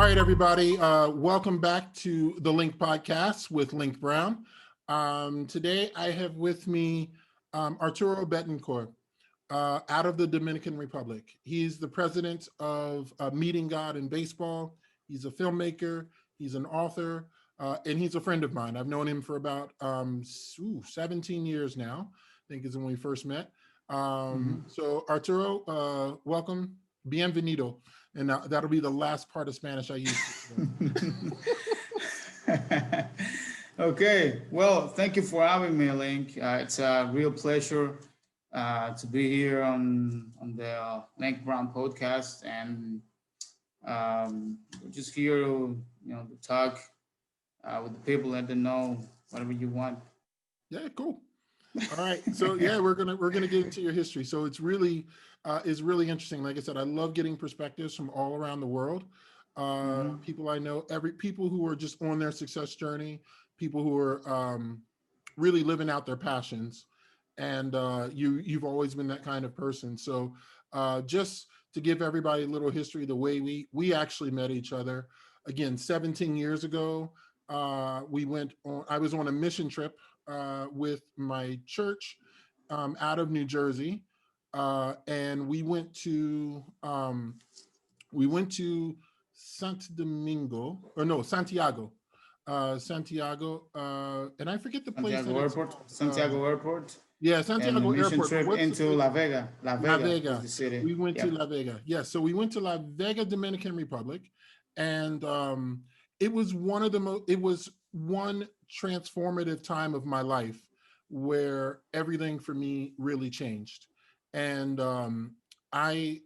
right, everybody. Welcome back to the Link Podcast with Link Brown. Today, I have with me Arturo Betancourt out of the Dominican Republic. He's the president of Meeting God in Baseball. He's a filmmaker. He's an author, and he's a friend of mine. I've known him for about 17 years now. I think is when we first met. So Arturo, welcome. Bienvenido. And that'll be the last part of Spanish I use. Okay, well, thank you for having me, Link. It's a real pleasure to be here on the Link Brown podcast, and just here to talk with the people, let them know whatever you want. Yeah, cool. All right, so yeah, we're gonna get into your history. So it's really interesting. Like I said, I love getting perspectives from all around the world. People I know, people who are just on their success journey, people who are really living out their passions, and you've always been that kind of person. So just to give everybody a little history, the way we actually met each other, again, 17 years ago, I was on a mission trip with my church out of New Jersey, and we went to Santiago, and I forget the place. Santiago Airport. Yeah, Santiago Mission Airport. trip into La Vega. La Vega is the city. We went to La Vega. Yeah, so we went to La Vega, Dominican Republic, and it was one transformative time of my life where everything for me really changed. And I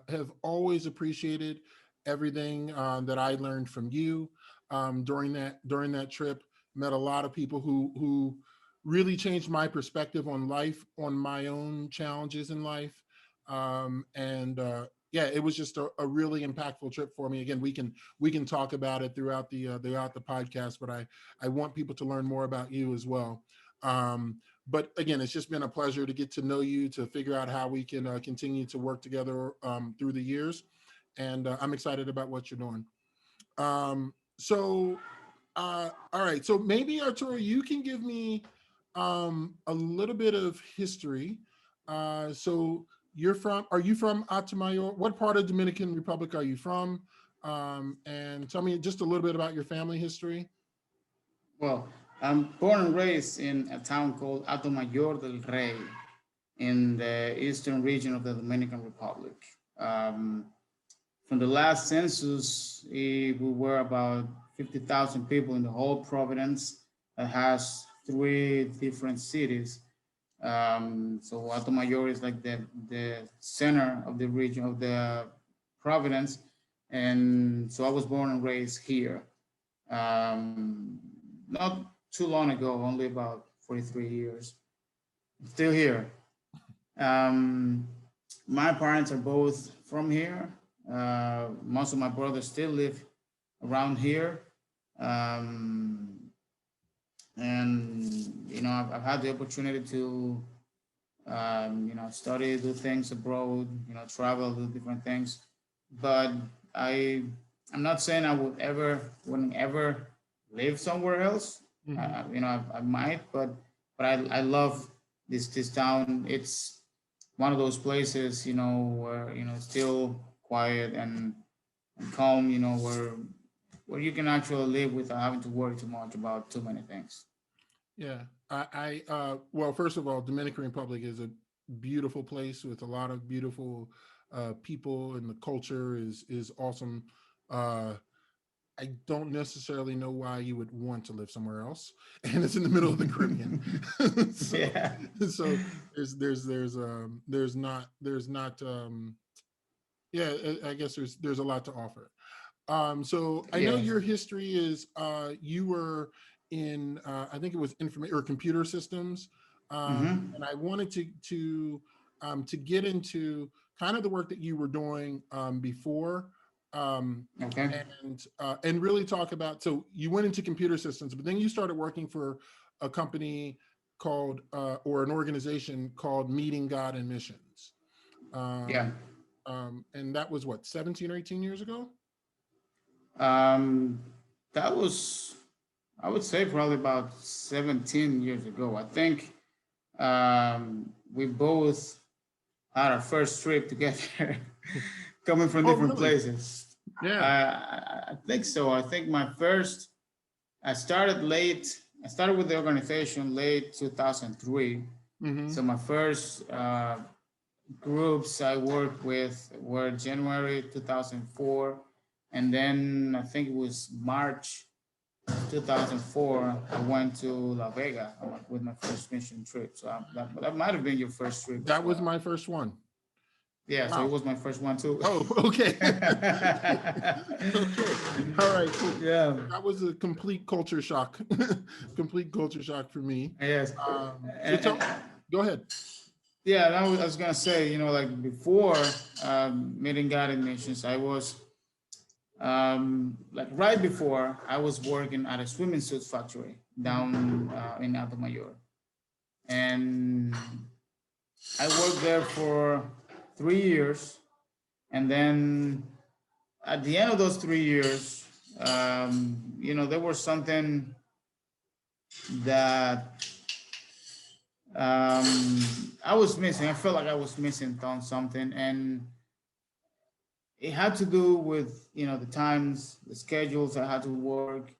have always appreciated everything that I learned from you during that trip. Met a lot of people who really changed my perspective on life, on my own challenges in life. Yeah, it was just a really impactful trip for me. Again, we can talk about it throughout the podcast, but I want people to learn more about you as well. But again, it's just been a pleasure to get to know you, to figure out how we can continue to work together through the years. And I'm excited about what you're doing. All right. So maybe Arturo, you can give me a little bit of history. So are you from Atamayor? What part of Dominican Republic are you from? And tell me just a little bit about your family history. Well, I'm born and raised in a town called Atomayor del Rey in the eastern region of the Dominican Republic. From the last census, we were about 50,000 people in the whole province that has 3 different cities. So Atomayor is like the center of the region of the province. And so I was born and raised here. Not too long ago, only about 43 years. Still here. My parents are both from here. Most of my brothers still live around here. And I've had the opportunity to study, do things abroad, travel, do different things. But I'm not saying I wouldn't ever live somewhere else. I might, but I love this town. It's one of those places, where it's still quiet and calm, where you can actually live without having to worry too much about too many things. Yeah, well, first of all, Dominican Republic is a beautiful place with a lot of beautiful people, and the culture is awesome. I don't necessarily know why you would want to live somewhere else, and it's in the middle of the Caribbean. So, yeah. So there's not yeah, I guess there's a lot to offer. So I know your history is you were in I think it was information or computer systems, and I wanted to get into kind of the work that you were doing before, and really talk about. So you went into computer systems, but then you started working for a company called or an organization called Meeting God in Missions. Yeah. And that was what, 17 or 18 years ago? Um, that was, I would say, probably about 17 years ago. I think we both had our first trip together, coming from Oh, different really? places. Yeah. I think so. I think my first, I started late. I started with the organization late 2003. Mm-hmm. So my first groups I worked with were January 2004, and then I think it was March 2004. I went to La Vega with my first mission trip. So that might have been your first trip as That was well. my first one. Yeah, so it Wow. was my first one too. Oh, okay. Okay. All right, cool. Yeah. That was a complete culture shock. Complete culture shock for me. Yes. So And go ahead. yeah, and I was gonna say, like before meeting guided missions, I was like right before I was working at a swimming suit factory Mhm. down in Alto Mayor, and I worked there for 3 years, and then at the end of those 3 years, there was something that I was missing. I felt like I was missing on something, and it had to do with the times, the schedules I had to work,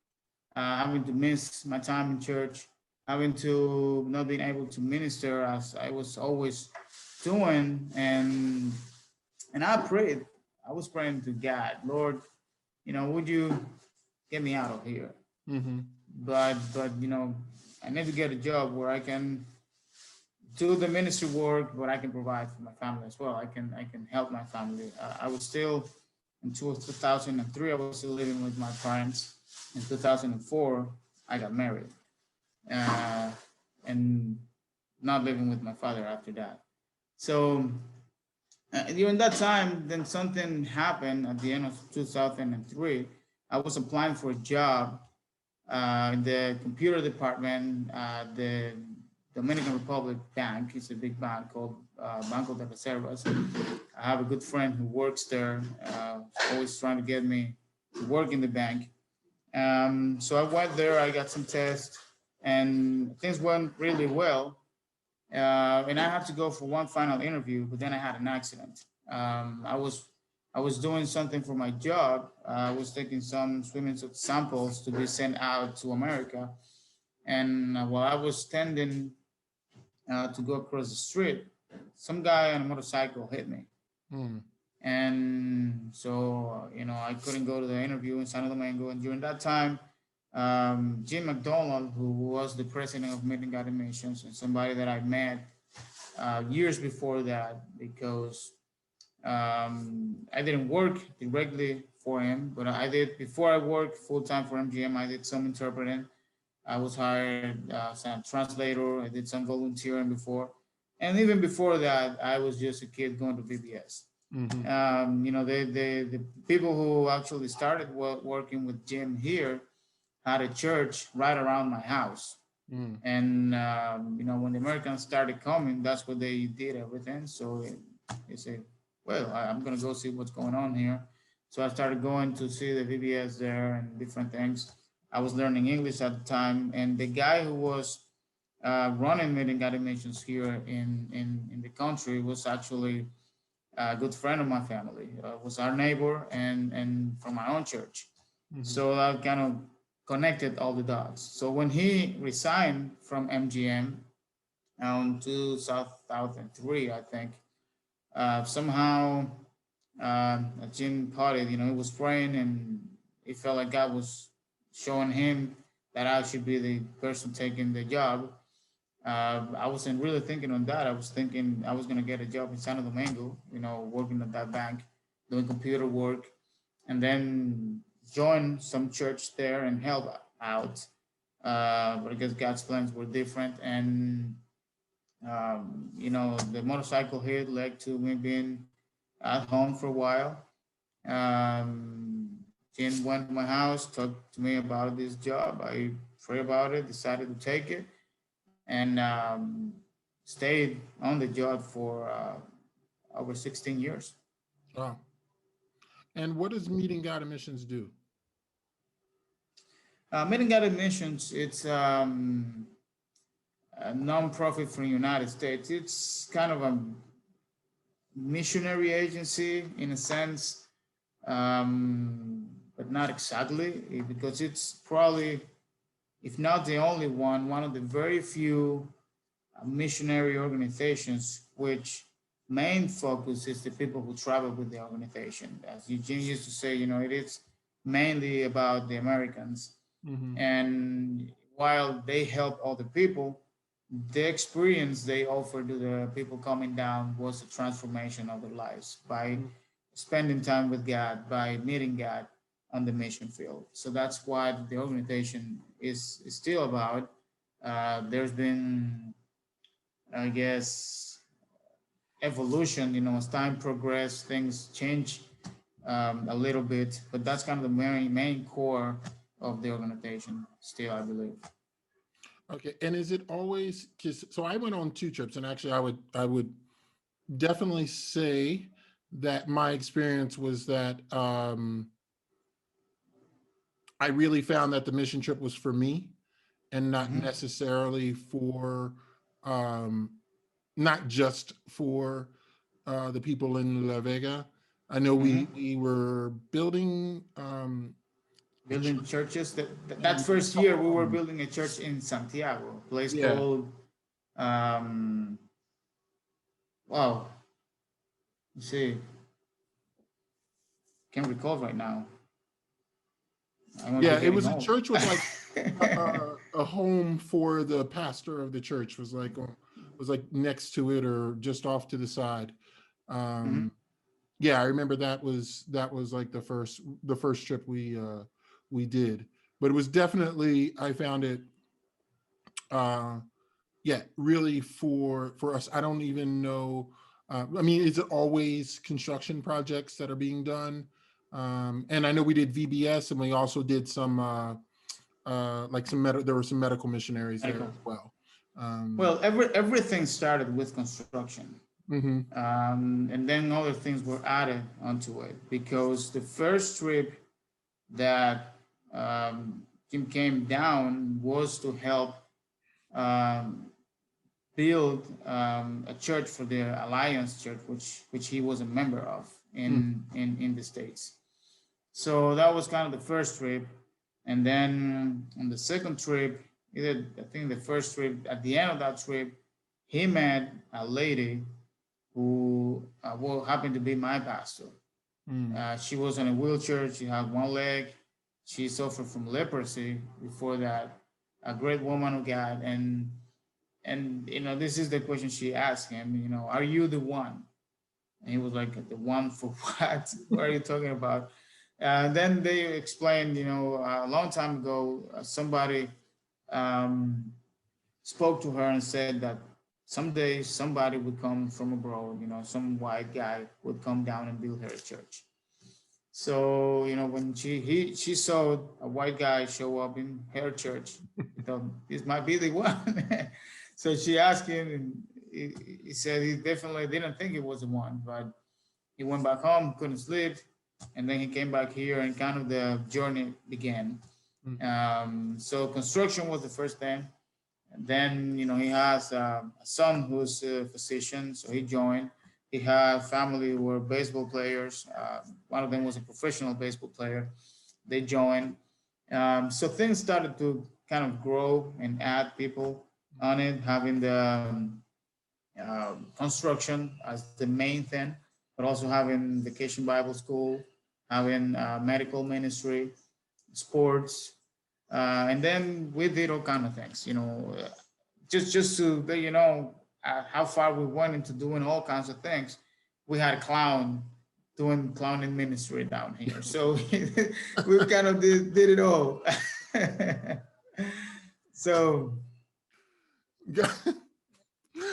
having to miss my time in church, having to not being able to minister as I was always doing, and I prayed. I was praying to God, Lord, would you get me out of here? Mm-hmm. But I need to get a job where I can do the ministry work, but I can provide for my family as well. I can help my family. I was still in 2003. I was still living with my parents. In 2004, I got married, uh, and not living with my father after that. So during that time, then something happened at the end of 2003. I was applying for a job in the computer department at the Dominican Republic Bank. It's a big bank called Banco de Reservas. I have a good friend who works there, always trying to get me to work in the bank. So I went there, I got some tests, and things went really well. And I had to go for one final interview, but then I had an accident. I was doing something for my job. I was taking some swimming suit samples to be sent out to America, and while I was standing to go across the street, some guy on a motorcycle hit me, Mm. and so I couldn't go to the interview in San Domingo. And during that time, Jim McDonald, who was the president of Meeting God Missions and somebody that I met years before that, because I didn't work directly for him, but I did before I worked full time for MGM. I did some interpreting. I was hired as a translator. I did some volunteering before, and even before that, I was just a kid going to VBS. Mm-hmm. The people who actually started working with Jim here had a church right around my house. Mm. And when the Americans started coming, that's what they did everything. So they said, "Well, I'm gonna go see what's going on here." So I started going to see the VBS there and different things. I was learning English at the time, and the guy who was running Meeting God Missions here in the country was actually a good friend of my family. Was our neighbor and from my own church. Mm-hmm. So that kind of connected all the dots. So when he resigned from MGM in 2003, I think, somehow Jim Potted, he was praying and he felt like God was showing him that I should be the person taking the job. I wasn't really thinking on that. I was thinking I was going to get a job in San Domingo, working at that bank, doing computer work, and then join some church there and help out. But I guess God's plans were different. And, the motorcycle hit led to me being at home for a while. Jen went to my house, talked to me about this job. I prayed about it, decided to take it, and stayed on the job for over 16 years. Wow. And what does Meeting God Missions do? Meeting Guided Missions, it's a non-profit from the United States. It's kind of a missionary agency in a sense, but not exactly, because it's probably, if not the only one of the very few missionary organizations which main focus is the people who travel with the organization. As Eugene used to say, it is mainly about the Americans. Mm-hmm. And while they help other people, the experience they offer to the people coming down was a transformation of their lives by spending time with God, by meeting God on the mission field. So that's what the organization is still about. There's been, I guess, evolution, as time progressed, things change a little bit, but that's kind of the main core of the organization still, I believe. Okay, and is it always, because so I went on 2 trips, and actually I would definitely say that my experience was that I really found that the mission trip was for me and not necessarily for um, not just for the people in La Vega. I know we were building Building churches. That first year, we were building a church in Santiago, a place yeah. called, wow, let's see, can't recall right now. Yeah, it was a church with like a home for the pastor of the church was like next to it or just off to the side. Yeah, I remember that was like the first trip we did, but it was definitely, I found it yeah, really for us. I don't even know. I mean, is it always construction projects that are being done? And I know we did VBS, and we also did some like there were some medical missionaries there as well. Well, everything started with construction, and then other things were added onto it, because the first trip that Jim came down was to help build a church for the Alliance Church, which he was a member of in the States. So that was kind of the first trip. And then on the second trip, I think the first trip, at the end of that trip, he met a lady who happened to be my pastor. She was in a wheelchair. She had one leg. She suffered from leprosy before that. A great woman of God. And this is the question she asked him, are you the one? And he was like, the one for what? What are you talking about? Then they explained, a long time ago, somebody spoke to her and said that someday somebody would come from abroad, some white guy would come down and build her a church. So, when she saw a white guy show up in her church, she thought this might be the one. So she asked him, and he said he definitely didn't think it was the one, but he went back home, couldn't sleep, and then he came back here, and kind of the journey began. So construction was the first thing. And then, he has a son who's a physician, so he joined. He had family who were baseball players. One of them was a professional baseball player. They joined. So things started to kind of grow and add people on it, having the construction as the main thing, but also having Vacation Bible School, having medical ministry, sports, and then we did all kind of things. Just to let you know how far we went into doing all kinds of things. We had a clown doing clowning ministry down here, so we kind of did it all. So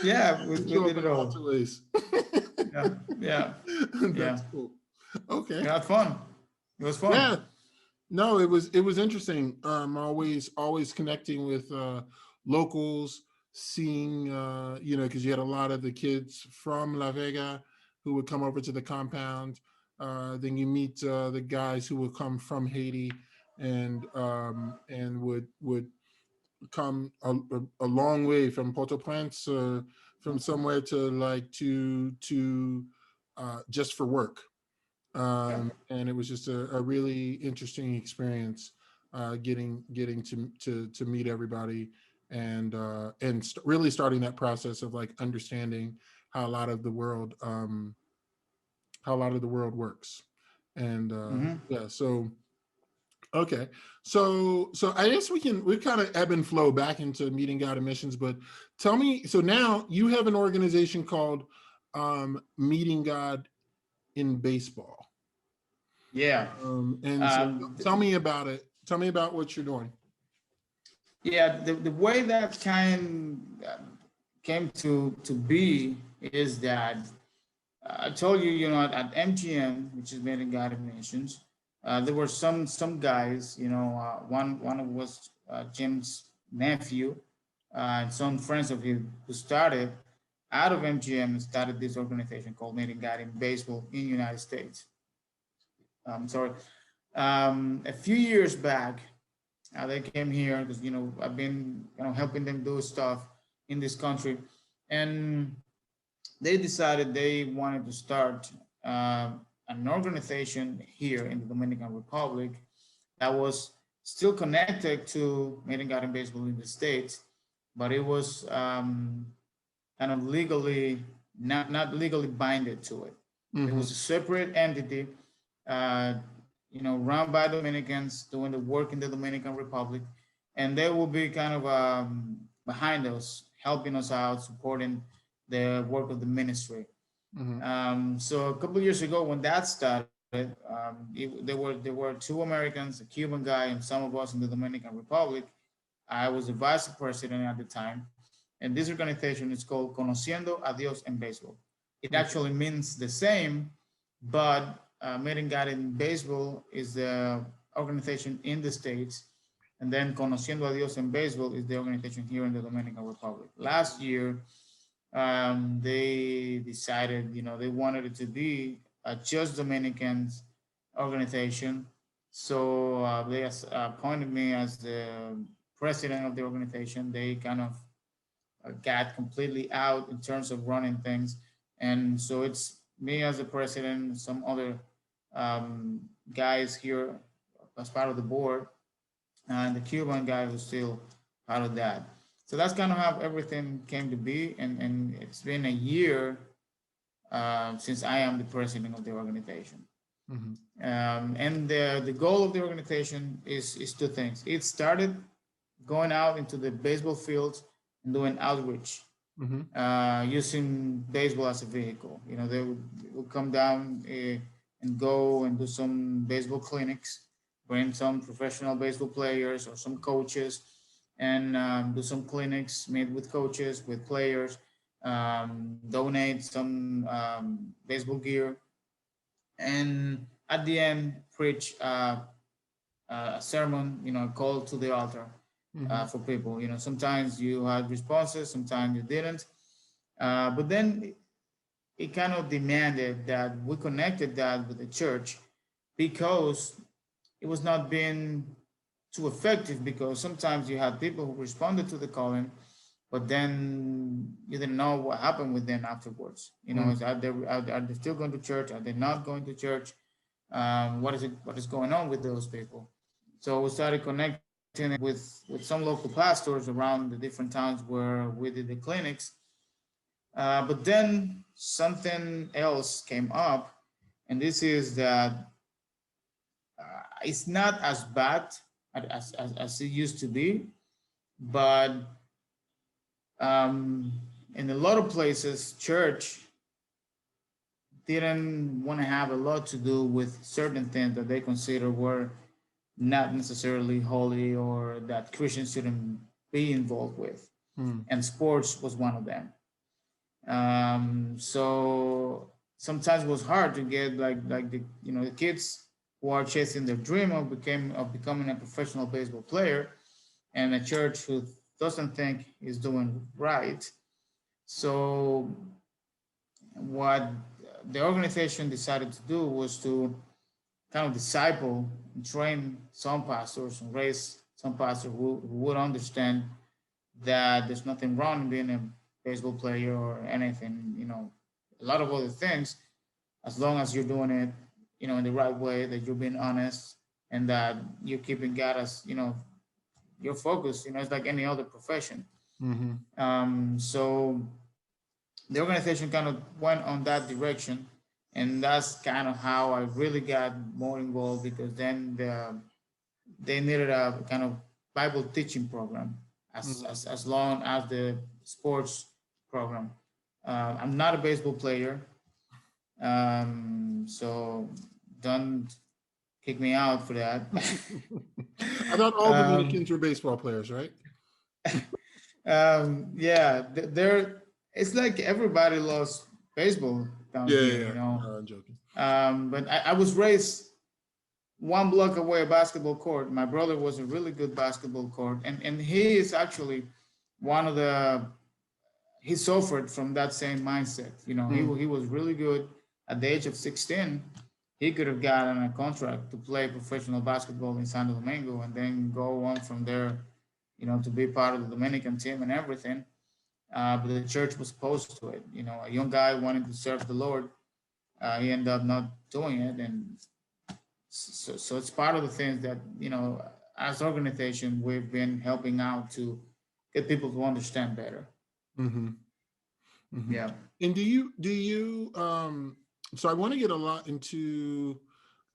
yeah, we did it all. Yeah. That's cool. Okay. We had fun. It was fun. Yeah. No, it was interesting. Always connecting with locals, seeing because you had a lot of the kids from La Vega who would come over to the compound. Then you meet the guys who would come from Haiti. and would come a long way from Port-au-Prince, from somewhere to like to just for work. Yeah. And it was just a really interesting experience, getting to meet everybody, and really starting that process of like understanding how a lot of the world how a lot of the world works. And Hmm. yeah, so okay, so I guess we kind of ebb and flow back into meeting God and missions, but tell me, so now you have an organization called Meeting God in Baseball. Yeah. And so Um, th- tell me about it. Tell me about what you're doing. yeah. The way that came to be is that I told you, at MGM, which is Made in God Nations, there were some guys, one was Jim's nephew, and some friends of his who started out of MGM started this organization called Made in God in Baseball in the United States. Sorry. A few years back, they came here because I've been helping them do stuff in this country, and they decided they wanted to start an organization here in the Dominican Republic that was still connected to Meeting God in Baseball in the States, but it was kind of legally not legally binded to it. It Mm-hmm. was a separate entity, uh, run by Dominicans doing the work in the Dominican Republic, and they will be kind of behind us, helping us out, supporting the work of the ministry. Mm-hmm. So a couple of years ago, when that started, there were two Americans, a Cuban guy, and some of us in the Dominican Republic. I was the vice president at the time, and this organization is called Conociendo a Dios en Baseball. It Okay. actually means the same, but Meeting God in Baseball is the organization in the States, and then Conociendo a Dios en Baseball is the organization here in the Dominican Republic. Last year, they decided, they wanted it to be a just Dominicans organization. So they appointed me as the president of the organization. They kind of got completely out in terms of running things. And so it's me as the president, some other um, guys here as part of the board, and the Cuban guy who's still part of that. So that's kind of how everything came to be. And it's been a year since I am the president of the organization. Mm-hmm. And the goal of the organization is two things. It started going out into the baseball fields and doing outreach, Mm-hmm. using baseball as a vehicle. They would come down and go and do some baseball clinics, bring some professional baseball players or some coaches, and do some clinics, meet with coaches, with players, donate some baseball gear, and at the end preach a sermon, call to the altar Mm-hmm. for people. Sometimes you had responses, sometimes you didn't. But then it kind of demanded that we connected that with the church because it was not being too effective, because sometimes you had people who responded to the calling, but then you didn't know what happened with them afterwards. Are they still going to church? Are they not going to church? What is going on with those people? So we started connecting with some local pastors around the different towns where we did the clinics. But then something else came up, and this is that it's not as bad as it used to be, but um, in a lot of places, church didn't want to have a lot to do with certain things that they consider were not necessarily holy or that Christians shouldn't be involved with. Mm-hmm. And sports was one of them. So sometimes it was hard to get like the kids who are chasing their dream of becoming a professional baseball player, and a church who doesn't think is doing right. So what the organization decided to do was to kind of disciple and train some pastors and raise some pastors who would understand that there's nothing wrong in being a baseball player or anything, a lot of other things, as long as you're doing it, in the right way, that you're being honest and that you're keeping God as, your focus, it's like any other profession. So the organization kind of went on that direction, and that's kind of how I really got more involved, because then they needed a kind of Bible teaching program as long as the sports program. I'm not a baseball player, so don't kick me out for that. I thought all Dominicans were baseball players, right? Yeah, they're. It's like everybody loves baseball down here, No, I'm joking. But I was raised one block away a basketball court. My brother was a really good basketball court, and he is actually one of the. He suffered from that same mindset. He was really good at the age of 16. He could have gotten a contract to play professional basketball in Santo Domingo and then go on from there, to be part of the Dominican team and everything. But the church was opposed to it. A young guy wanting to serve the Lord, he ended up not doing it, and so it's part of the things that as organization we've been helping out to get people to understand better. Yeah. And do you so I want to get a lot into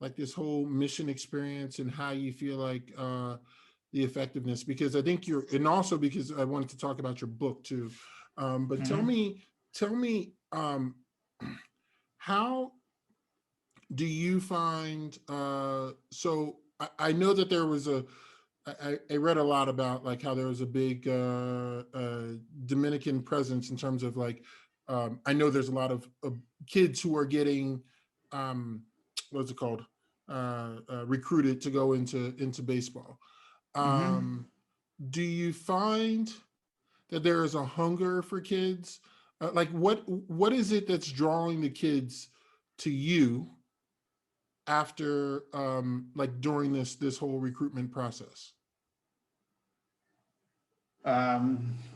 like this whole mission experience and how you feel like the effectiveness, because I think and also because I wanted to talk about your book too. But tell me how do you find so I know that there was I read a lot about like how there was a big Dominican presence in terms of like I know there's a lot of kids who are getting what's it called recruited to go into baseball. Do you find that there is a hunger for kids? Like what is it that's drawing the kids to you after like during this whole recruitment process?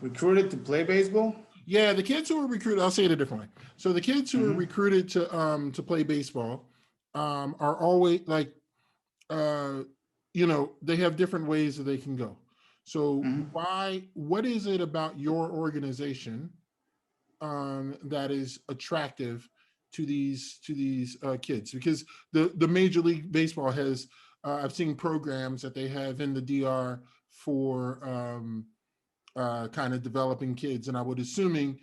Recruited to play baseball? Yeah, the kids who are recruited, I'll say it a different way. So the kids who are recruited to play baseball are always like they have different ways that they can go. So what is it about your organization that is attractive to these kids? Because the Major League Baseball has I've seen programs that they have in the DR for kind of developing kids, and I would assume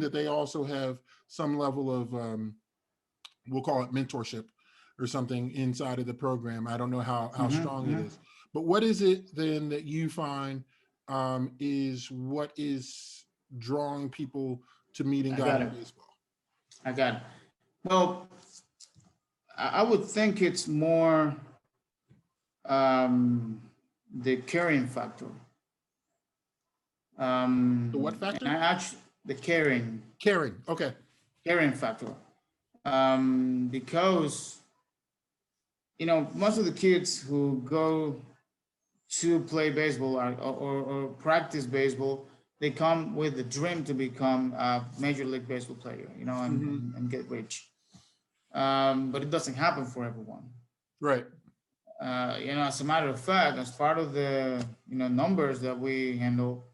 that they also have some level of we'll call it mentorship or something inside of the program. I don't know how strong it is, but what is it then that you find is what is drawing people to meeting God in baseball? I got it. Well, I would think it's more the caring factor. The what factor? The caring. Caring. Okay. Caring factor. Because most of the kids who go to play baseball or practice baseball, they come with the dream to become a Major League Baseball player, and get rich. But it doesn't happen for everyone. Right. As a matter of fact, as part of the numbers that we handle,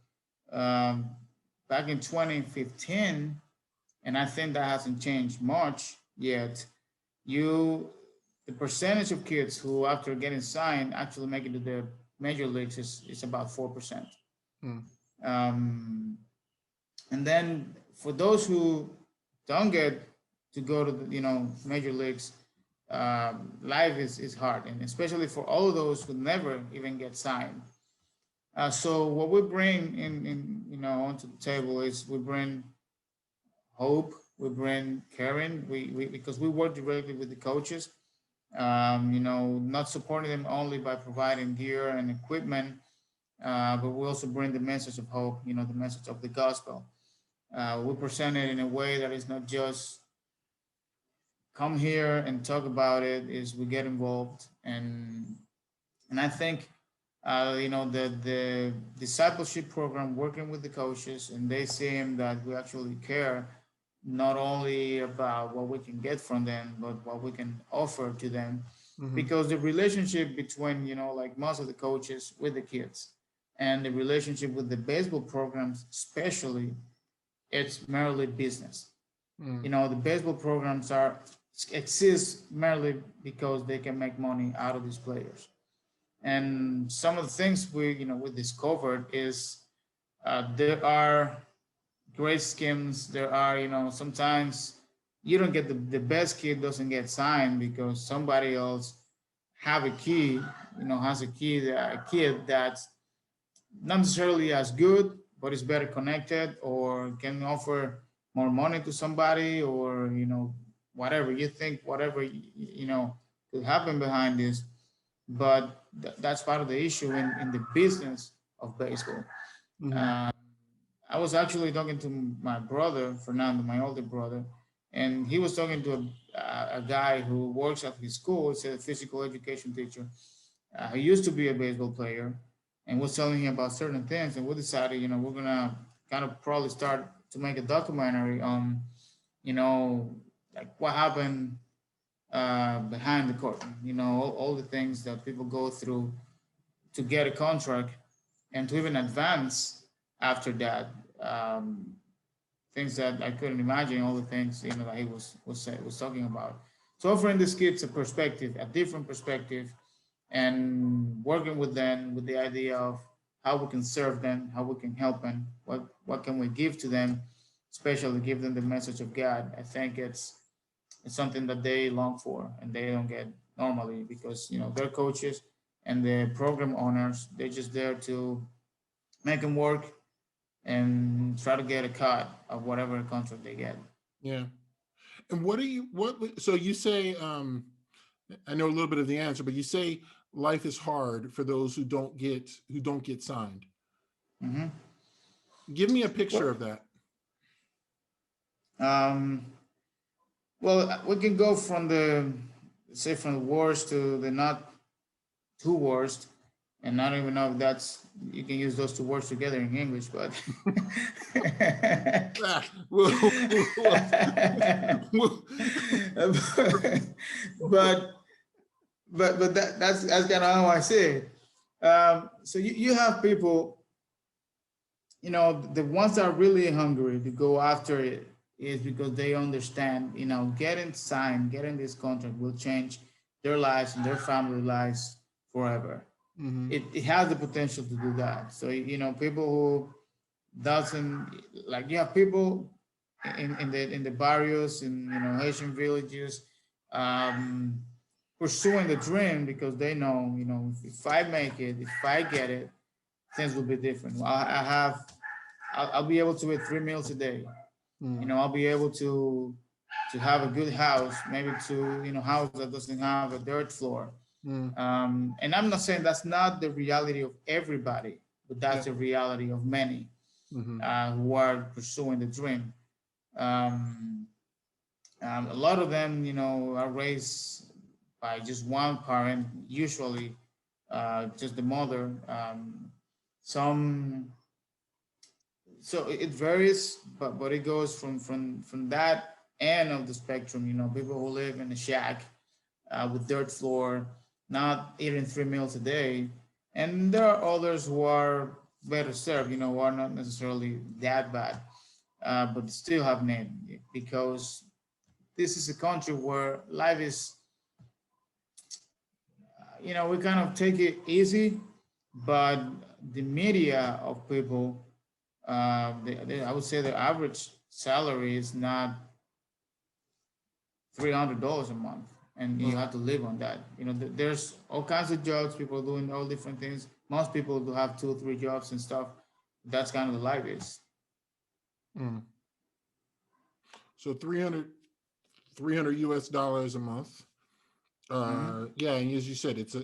back in 2015, and I think that hasn't changed much yet, the percentage of kids who after getting signed actually make it to the major leagues is about 4%. And then for those who don't get to go to the major leagues, life is hard, and especially for all of those who never even get signed. So what we bring in onto the table is we bring hope, we bring caring, we because we work directly with the coaches, not supporting them only by providing gear and equipment, but we also bring the message of hope, the message of the gospel. We present it in a way that is not just come here and talk about it is we get involved, and I think the discipleship program, working with the coaches, and they seem that we actually care not only about what we can get from them, but what we can offer to them, Mm-hmm. because the relationship between like most of the coaches with the kids and the relationship with the baseball programs especially, it's merely business. Mm. The baseball programs are exist merely because they can make money out of these players. And some of the things we discovered is there are great schemes. There are sometimes you don't get the best kid doesn't get signed because somebody else have a key has a kid that's not necessarily as good, but is better connected or can offer more money to somebody, or whatever you think, whatever could happen behind this. But that's part of the issue in the business of baseball. Mm-hmm. uh, I was actually talking to my brother Fernando, my older brother, and he was talking to a guy who works at his school. It's a physical education teacher. He used to be a baseball player, and was telling him about certain things. And we decided, we're gonna kind of probably start to make a documentary on, like what happened behind the curtain. All the things that people go through to get a contract, and to even advance after that. Um, Things that I couldn't imagine, all the things that he was talking about. So offering these kids a perspective, a different perspective, and working with them with the idea of how we can serve them, how we can help them, what can we give to them, especially give them the message of God. I think it's something that they long for and they don't get normally, because they're coaches and the program owners, they're just there to make them work and try to get a cut of whatever contract they get. Yeah. And so you say, I know a little bit of the answer, but you say life is hard for those who don't get signed. Mm-hmm. Give me a picture Well, of that. um, well, we can go from from the worst to the not too worst, and I don't even know if that's you can use those two words together in English, but Ah, well, but that's kind of how I see it. So you have people, the ones that are really hungry to go after it is because they understand, getting signed, getting this contract will change their lives and their family lives forever. mhm. It has the potential to do that. So, people who doesn't like, you have people in the barrios, in Haitian villages, um, pursuing the dream because they know, if I make it, if I get it, things will be different. I'll be able to eat 3 meals a day. Mm. I'll be able to have a good house, maybe to house that doesn't have a dirt floor. Mm. And I'm not saying that's not the reality of everybody, but Yeah. that's the reality of many Hmm. who are pursuing the dream. Um, a lot of them, are raised by just one parent, usually just the mother. Some So it varies, but it goes from that end of the spectrum. People who live in a shack with dirt floor, not eating 3 meals a day, and there are others who are better served. Who are not necessarily that bad, but still have need, because this is a country where life is. We kind of take it easy, but the media of people, I would say the average salary is not $300 a month, and you Mm. have to live on that. There's all kinds of jobs, people doing all different things. Most people do have 2 or 3 jobs and stuff. That's kind of the life is. Mm. So 300 US dollars a month. Mm-hmm. Yeah, and as you said, that's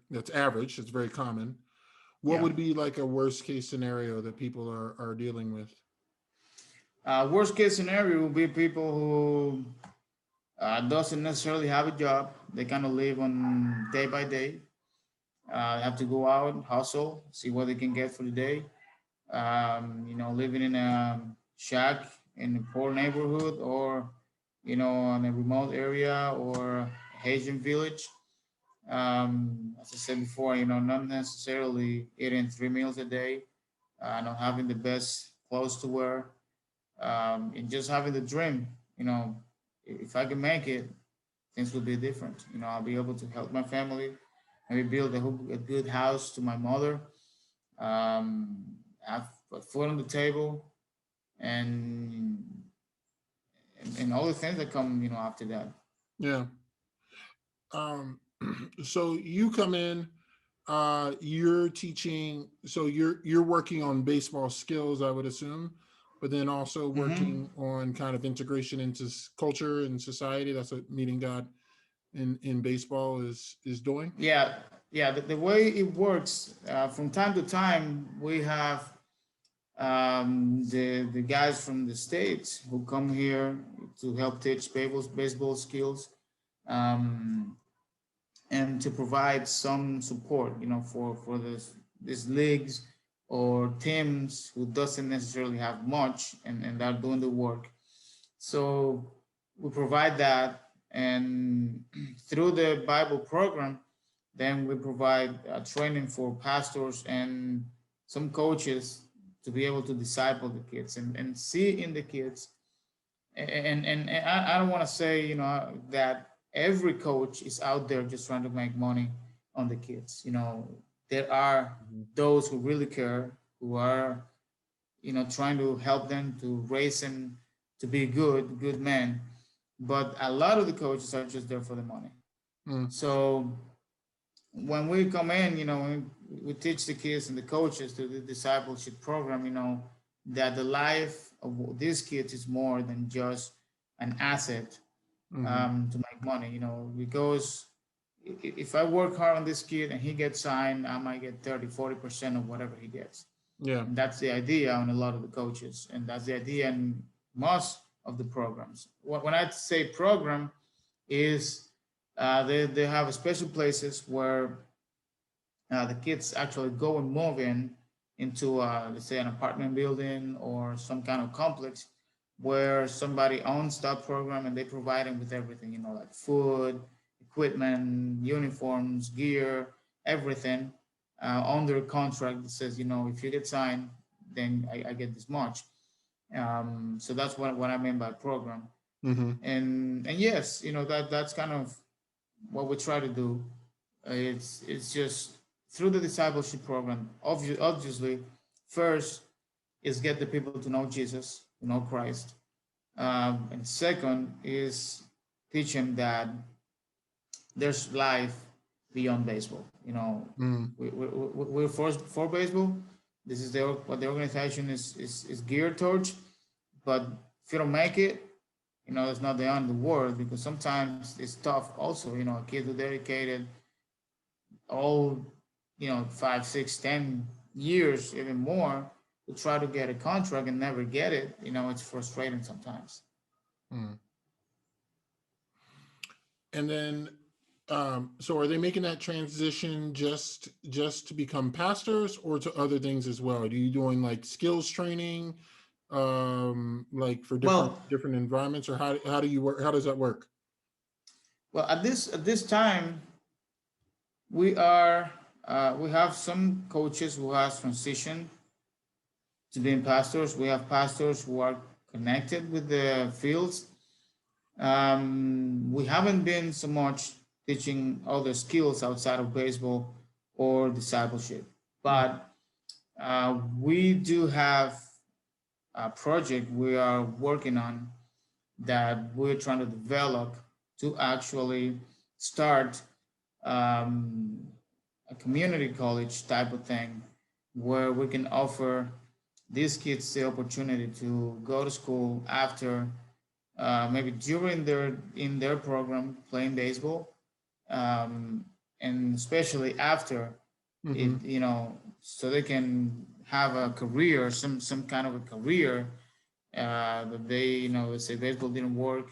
that's average. It's very common. What Yeah. would be like a worst case scenario that people are dealing with? Worst case scenario will be people who doesn't necessarily have a job. They kind of live on day by day. Have to go out, hustle, see what they can get for the day. Living in a shack in a poor neighborhood, or in a remote area or a Haitian village. As I said before, not necessarily eating 3 meals a day, not having the best clothes to wear, and just having the dream. If I can make it, things will be different. I'll be able to help my family, maybe build a good house to my mother, have put food on the table, and and all the things that come, after that. Yeah. Um, so you come in, you're teaching, so you're working on baseball skills, I would assume, but then also Hmm. working on kind of integration into culture and society. That's what Meeting God in baseball is doing. Yeah, yeah. The way it works, from time to time, we have the guys from the states who come here to help teach baseball skills, um, and to provide some support, for this these leagues or teams who doesn't necessarily have much, and are doing the work. So we provide that, and through the Bible program, then we provide training for pastors and some coaches to be able to disciple the kids, and see in the kids. And I don't want to say, that every coach is out there just trying to make money on the kids. There are Mhm. those who really care, who are, trying to help them to raise them to be good men. But a lot of the coaches are just there for the money. Mm, So when we come in, we teach the kids and the coaches through the discipleship program, that the life of these kids is more than just an asset, mhm. to make money, because if I work hard on this kid and he gets signed, I might get 30-40% of whatever he gets. Yeah. And that's the idea on a lot of the coaches, and that's the idea in most of the programs. When I say program, is they have special places where the kids actually go and move into, let's say, an apartment building or some kind of complex where somebody owns that program, and they provide them with everything, like food, equipment, uniforms, gear, everything, under contract that says, if you get signed, then I get this much. So that's what I mean by program. Hmm. And yes, that's kind of what we try to do. It's just through the discipleship program. Obviously, first is get the people to know Jesus, to know Christ, and second is teach them that there's life beyond baseball. Mm, We're for baseball. This is what the organization is geared towards. But if you don't make it, it's not the end of the world, because sometimes it's tough. Also, a kid who dedicated all 5, 6, 10 years, even more, to try to get a contract and never get it. It's frustrating sometimes. mm. And then, so are they making that transition just to become pastors, or to other things as well? Are you doing like skills training, like for different Well, different environments, or how do you work? How does that work? at this time, we have some coaches who has transitioned to being pastors. We have pastors who are connected with the fields. We haven't been so much teaching other skills outside of baseball or discipleship, Mm, but we do have a project we are working on that we're trying to develop to actually start, um, a community college type of thing, where we can offer these kids the opportunity to go to school after, maybe during their program playing baseball, um, and especially after it, so they can have a career, some kind of a career, that they, let's say baseball didn't work,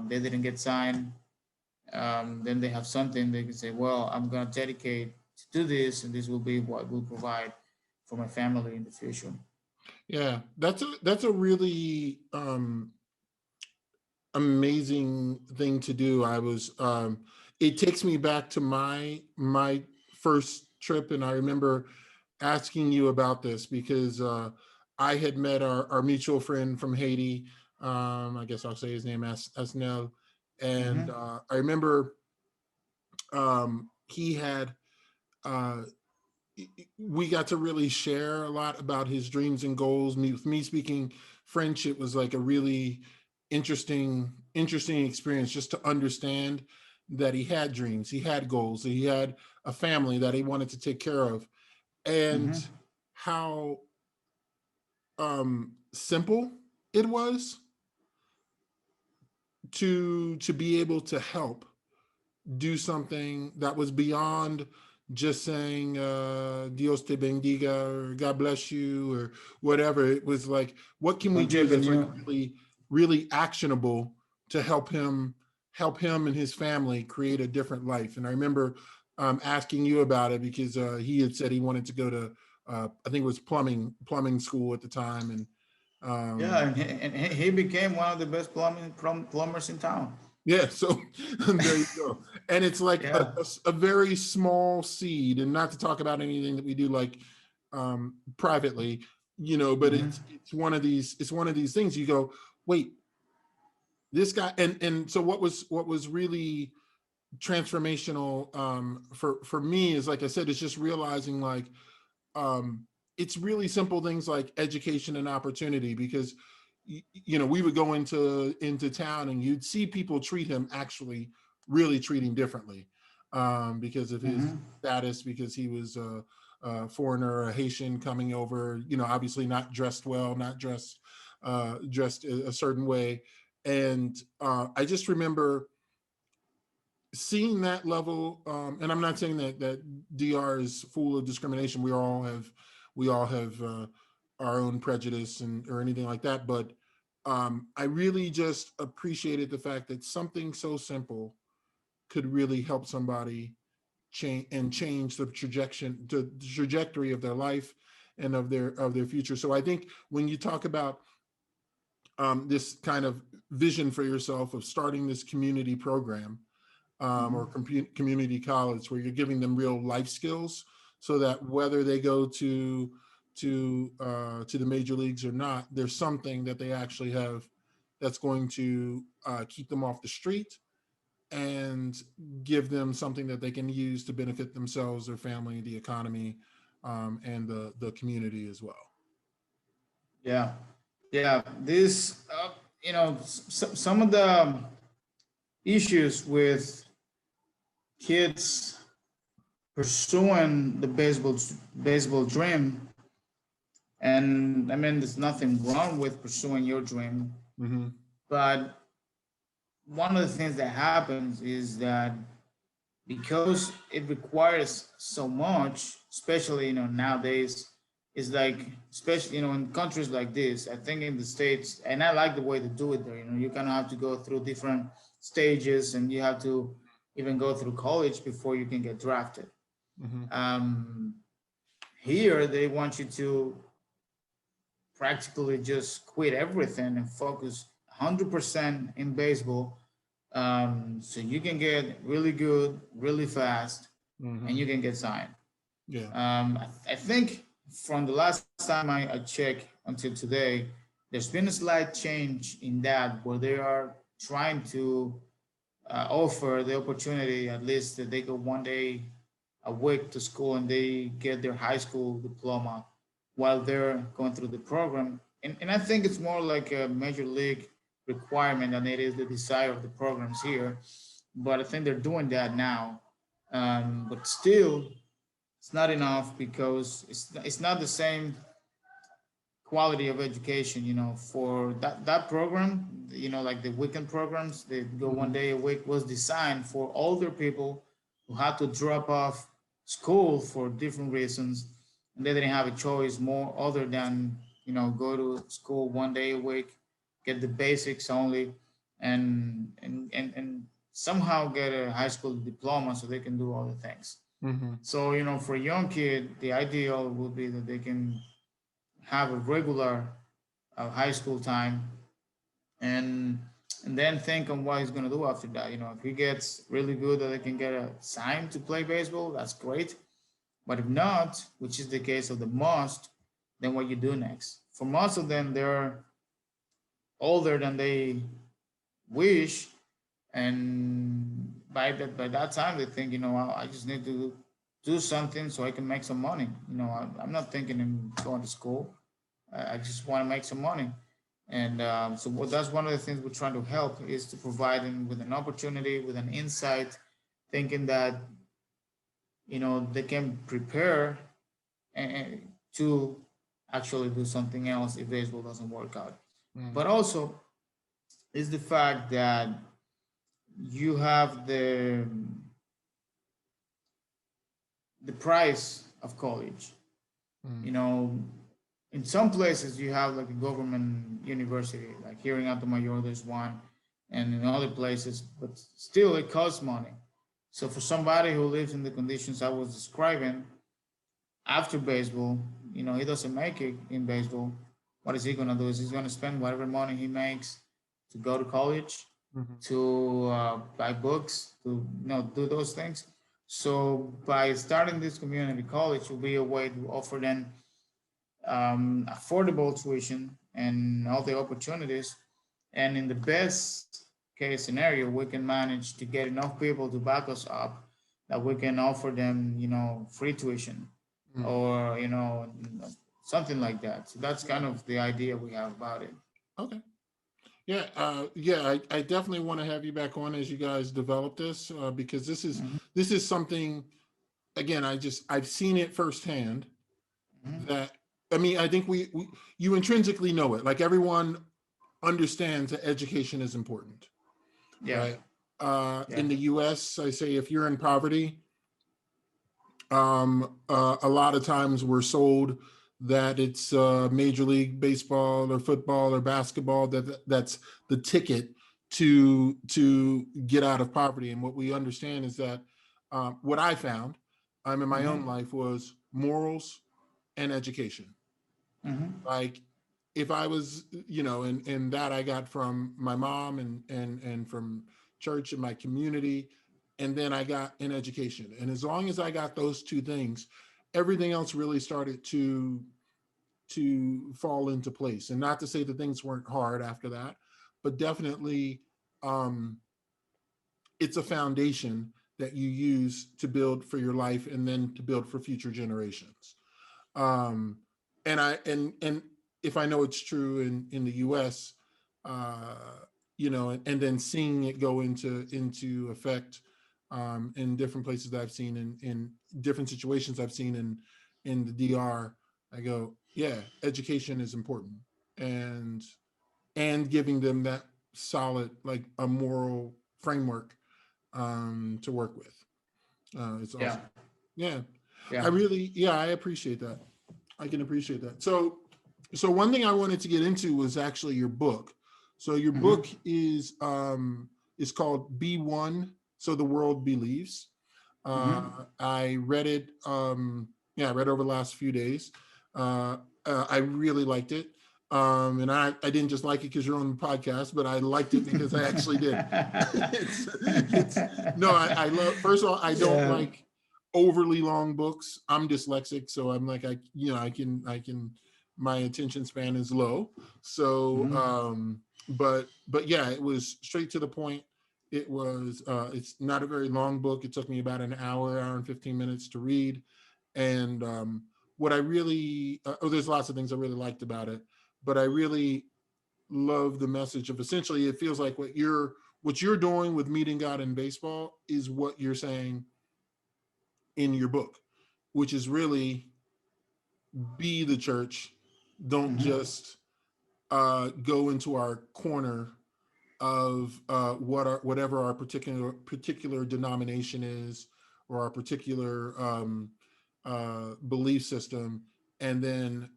they didn't get signed, then they have something they can say, well, I'm going to dedicate to do this, and this will be what will provide for my family in the future. Yeah, that's a really amazing thing to do. I was it takes me back to my first trip, and I remember asking you about this because I had met our mutual friend from Haiti. I guess I'll say his name Asnel, and Mm-hmm. I remember he had uh, we got to really share a lot about his dreams and goals. With me speaking French, it was like a really interesting experience just to understand that he had dreams, he had goals, he had a family that he wanted to take care of, and Mm-hmm. how simple it was to be able to help do something that was beyond just saying Dios te bendiga or God bless you or whatever. It was like, what can we do that's like Bienvenue. really actionable to help him and his family create a different life? And I remember asking you about it because he had said he wanted to go to I think it was plumbing school at the time, and Yeah, um, and he became one of the best plumbers in town. yeah, so there you go. And it's like Yeah. a very small seed, and not to talk about anything that we do like privately, but Mm-hmm. it's one of these things you go, wait, this guy, and so what was really transformational for me is, like I said, it's just realizing like it's really simple things like education and opportunity, because we would go into town and you'd see people treat him, actually really treat him differently because of his Mm-hmm. status, because he was a foreigner, a Haitian coming over, obviously not dressed well, not dressed a certain way. And I just remember seeing that level, and I'm not saying that DR is full of discrimination. We all have our own prejudice and or anything like that. But I really just appreciated the fact that something so simple could really help somebody change the trajectory of their life and of their future. So I think when you talk about this kind of vision for yourself of starting this community program, or Mm-hmm. community college, where you're giving them real life skills, so that whether they go to the major leagues or not, there's something that they actually have that's going to keep them off the street and give them something that they can use to benefit themselves, their family, the economy, and the community as well. Yeah. Yeah. This, some of the issues with kids pursuing the baseball dream, and I mean, there's nothing wrong with pursuing your dream, Mm-hmm. but one of the things that happens is that because it requires so much, especially nowadays, is like, especially in countries like this. I think in the States, and I like the way they do it there. You kind of have to go through different stages, and you have to even go through college before you can get drafted. Mm-hmm. Um, Here, they want you to practically just quit everything and focus 100% in baseball, so you can get really good really fast, and Mm-hmm. you can get signed. Yeah. I think from the last time I checked until today, there's been a slight change in that, where they are trying to offer the opportunity, at least, that they go one day a week to school and they get their high school diploma while they're going through the program. And I think it's more like a major league requirement than it is the desire of the programs here. But I think they're doing that now. But still, it's not enough, because it's not the same quality of education, for that program, like the weekend programs, they go one Mm-hmm. day a week, was designed for older people who had to drop off school for different reasons, and they didn't have a choice more other than go to school 1 day a week, get the basics only, and somehow get a high school diploma so they can do all the things. Mm-hmm. So, for a young kid, the ideal would be that they can have a regular high school time, and and then think on what he's going to do after that. If he gets really good that they can get a sign to play baseball, that's great. But if not, which is the case of the most, then what you do next. For most of them, they're older than they wish, and by that time they think, I just need to do something so I can make some money. I'm not thinking in going to school. I just want to make some money. And that's one of the things we're trying to help, is to provide them with an opportunity, with an insight, thinking that they can prepare to actually do something else if baseball doesn't work out. Mm-hmm. But also is the fact that you have the price of college. Mm-hmm. In some places you have like a government university, like here in Atomayor there's one, and in other places, but still it costs money. So for somebody who lives in the conditions I was describing, after baseball, he doesn't make it in baseball. What is he gonna do? Is he's gonna spend whatever money he makes to go to college, Mm-hmm. to buy books, to do those things. So by starting this community college will be a way to offer them affordable tuition and all the opportunities. And in the best case scenario, we can manage to get enough people to back us up that we can offer them, free tuition, Mm-hmm. or, something like that. So that's kind of the idea we have about it. Okay. Yeah, I definitely want to have you back on as you guys develop this, because Mhm, this is something. Again, I've seen it firsthand. mhm. That, I mean, I think we you intrinsically know it. Like, everyone understands that education is important, Yeah, right? yeah. In the U.S., I say if you're in poverty, a lot of times we're sold that it's Major League Baseball or football or basketball that's the ticket to get out of poverty. And what we understand is that what I found in my Hmm. own life was morals and education. Hmm. Like, if I was, and that I got from my mom and from church and my community, and then I got in education. And as long as I got those two things, everything else really started to fall into place. And not to say that things weren't hard after that, but definitely um, it's a foundation that you use to build for your life and then to build for future generations. Um, and if I know it's true in the U.S., uh, and then seeing it go into effect in different places that I've seen in different situations I've seen in the DR, I go, yeah, education is important, and giving them that solid, like, a moral framework to work with. It's Yeah, awesome. Yeah, yeah. I appreciate that. I can appreciate that. So one thing I wanted to get into was actually your book. So your Hmm. book is called Be One, So the World Believes. Hmm. I read it. I read over the last few days. Uh, I really liked it. And I didn't just like it because you're on the podcast, but I liked it because I actually did. It's no, I love. First of all, I don't Yeah. like overly long books. I'm dyslexic, so I'm like, I can. My attention span is low. So, Hmm. but yeah, it was straight to the point. It's not a very long book. It took me about an hour and 15 minutes to read. And what I really, there's lots of things I really liked about it, but I really love the message of, essentially, it feels like what you're doing with meeting God in baseball is what you're saying in your book, which is really be the church. Don't Hmm. just go into our corner of whatever our particular denomination is, or our particular belief system, and then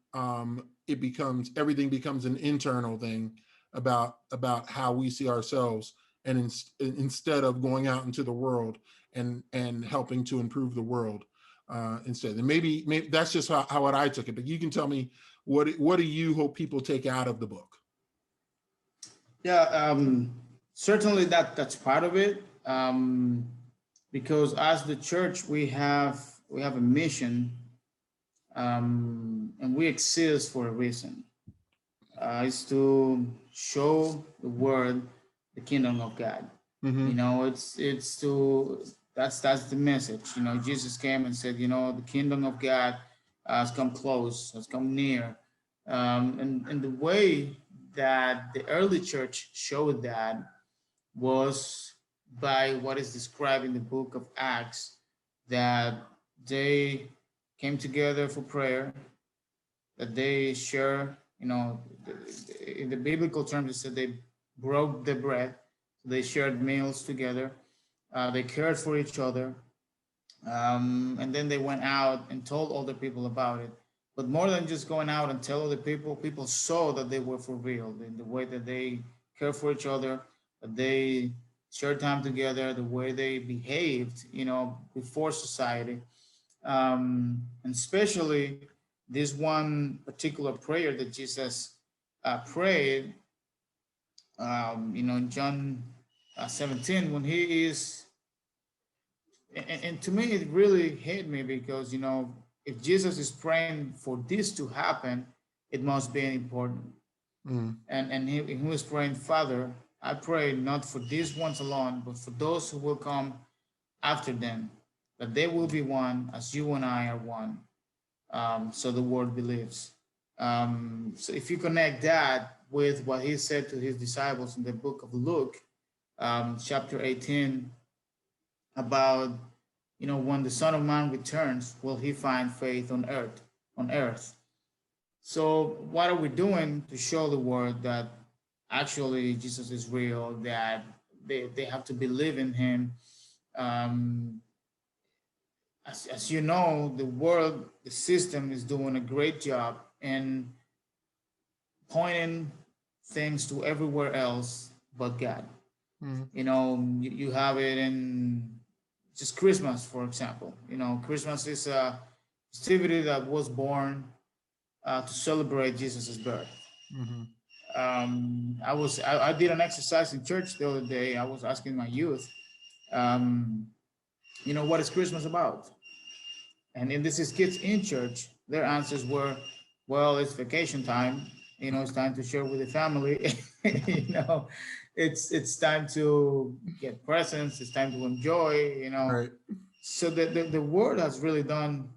everything becomes an internal thing about how we see ourselves, and instead of going out into the world and helping to improve the world instead. And maybe that's just how what I took it, but you can tell me what do you hope people take out of the book? Yeah, certainly that's part of it. Because as the church, we have a mission, and we exist for a reason. It's to show the world the kingdom of God. Mm-hmm. You know, it's to that's the message. You know, Jesus came and said, you know, the kingdom of God has come close, has come near, and the way that the early church showed that was by what is described in the book of Acts, that they came together for prayer, that they share, you know, in the biblical terms, it said they broke the bread, they shared meals together, they cared for each other, and then they went out and told other people about it. But more than just going out and tell other people, people saw that they were for real in the way that they care for each other, that they shared time together, the way they behaved, you know, before society. And especially this one particular prayer that Jesus prayed, you know, in John 17, when he is, and to me, it really hit me because, you know, if Jesus is praying for this to happen, it must be important. Mm. And he was praying, Father, I pray not for these ones alone, but for those who will come after them, that they will be one as you and I are one. So the world believes. So if you connect that with what he said to his disciples in the book of Luke, chapter 18, about, you know, when the Son of Man returns, will he find faith on earth? On earth. So what are we doing to show the world that actually Jesus is real? That they have to believe in him. Um, as you know, the world, the system is doing a great job in pointing things to everywhere else but God. Mm. You know, you have it in just Christmas, for example. You know, Christmas is a festivity that was born to celebrate Jesus's birth. Mm-hmm. I did an exercise in church the other day. I was asking my youth, um, you know, what is Christmas about? And if this is kids in church, their answers were, well, it's vacation time. You know, it's time to share with the family. You know, it's time to get presents. It's time to enjoy. You know, Right. so the word has really done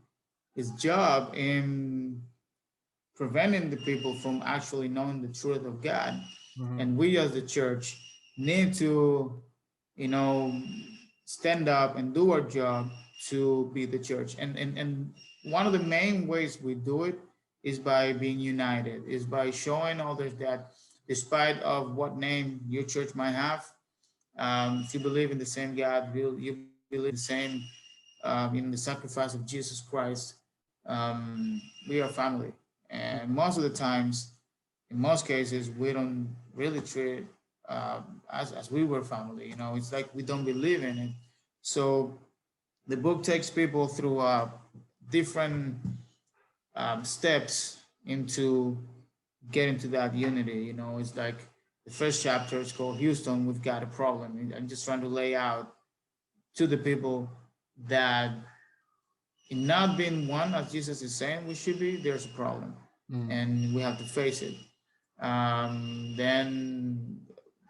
its job in preventing the people from actually knowing the truth of God. Mm-hmm. And we as the church need to, you know, stand up and do our job to be the church. And one of the main ways we do it is by being united, is by showing others that despite of what name your church might have, if you believe in the same God, you believe in the same, in the sacrifice of Jesus Christ, we are family. And most of the times, in most cases, we don't really treat it as we were family. You know, it's like we don't believe in it. So the book takes people through different steps into getting to that unity. You know, it's like the first chapter is called Houston, We've Got a Problem. I'm just trying to lay out to the people that in not being one, as Jesus is saying we should be, there's a problem. Mm. And we have to face it. Then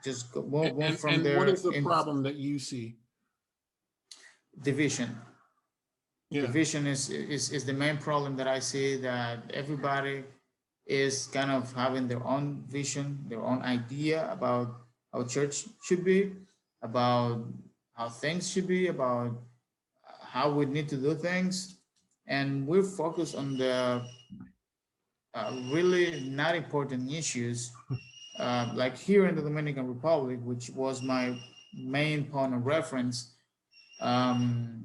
just move from And what there is the in problem that you see? division. Yeah. Division is the main problem that I see, that everybody is kind of having their own vision, their own idea about how church should be, about how things should be, about how we need to do things. And we're focused on the really not important issues, like here in the Dominican Republic, which was my main point of reference. I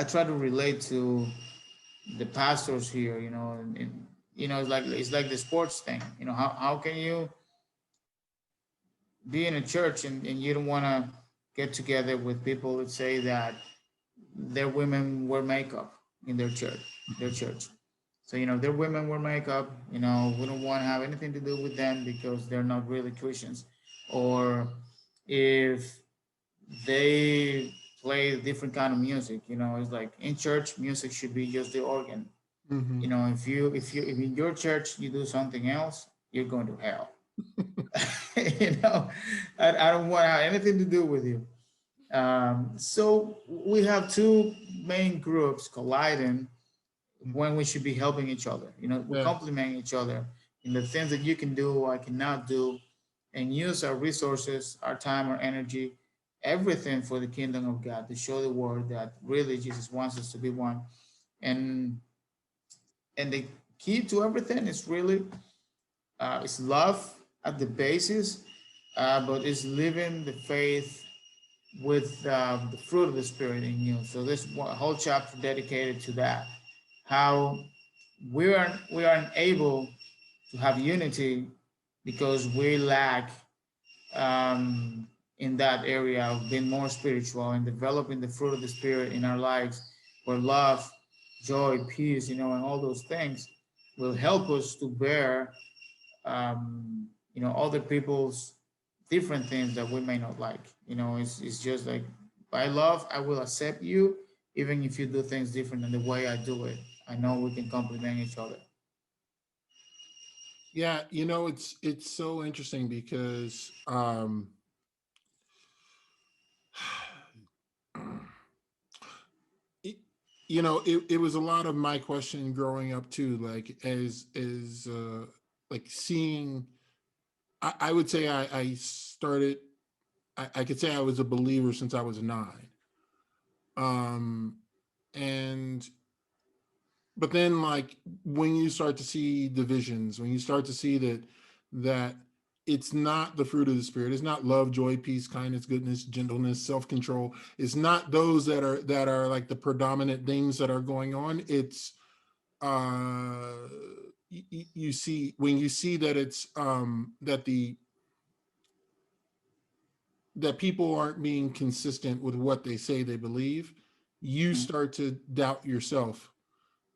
try to relate to the pastors here, it's like the sports thing. How can you be in a church and you don't want to get together with people that say that their women wear makeup in their church. So, their women wear makeup, we don't want to have anything to do with them because they're not really Christians. Or if they play different kind of music, it's like in church, music should be just the organ. Mm-hmm. If in your church you do something else, you're going to hell. I don't want to have anything to do with you. So we have two main groups colliding when we should be helping each other. We're Yeah. complementing each other in the things that you can do, I cannot do, and use our resources, our time, our energy, everything for the kingdom of God to show the world that really Jesus wants us to be one. And the key to everything is really it's love at the basis, but it's living the faith with the fruit of the Spirit in you. So this whole chapter dedicated to that, how we aren't able to have unity because we lack in that area of being more spiritual and developing the fruit of the Spirit in our lives, where love, joy, peace, and all those things will help us to bear, other people's different things that we may not like. It's just like, by love, I will accept you, even if you do things different than the way I do it. I know we can complement each other. Yeah, it's so interesting because it, it was a lot of my question growing up too, like as like seeing, I would say I started, I could say I was a believer since I was 9. Um and but then, like, when you start to see divisions, when you start to see that it's not the fruit of the Spirit, it's not love, joy, peace, kindness, goodness, gentleness, self-control, it's not those that are like the predominant things that are going on. It's uh you see, when you see that it's that people aren't being consistent with what they say they believe, you Mhm. start to doubt yourself.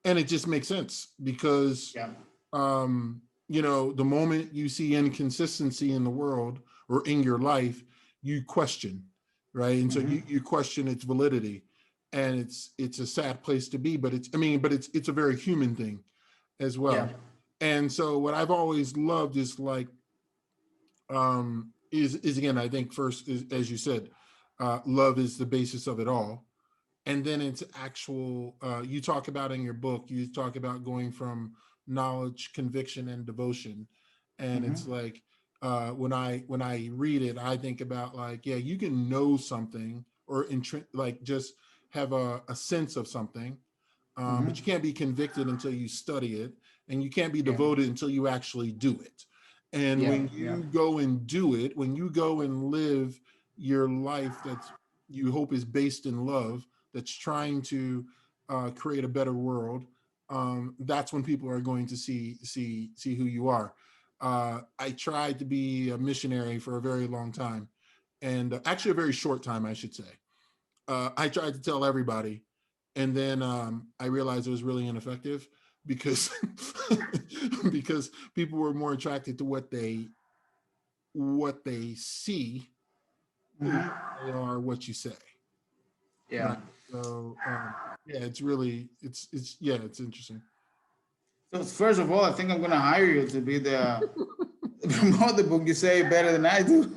And it just makes sense because Yeah. the moment you see inconsistency in the world or in your life, you question, right? And so Hmm. you question its validity. And it's a sad place to be, but it's a very human thing as Yeah. well. And so what I've always loved is, like, is again, I think first is, as you said, love is the basis of it all. And then it's actual, you talk about in your book, you talk about going from knowledge, conviction, and devotion. And Hmm. it's like, when I read it, I think about, like, yeah, you can know something or like just have a sense of something, Hmm. but you can't be convicted until you study it, and you can't be Yeah. devoted until you actually do it. And Yeah. when Yeah. you go and do it, when you go and live your life that's, you hope, is based in love, that's trying to create a better world, that's when people are going to see who you are. I tried to be a missionary for a very long time, and actually a very short time, I should say. I tried to tell everybody, and then I realized it was really ineffective because because people were more attracted to what they see than Hmm. they are what you say. Yeah. Right. So yeah, it's really it's yeah, it's interesting. So first of all, I think I'm gonna hire you to be the promote the book. You say it better than I do.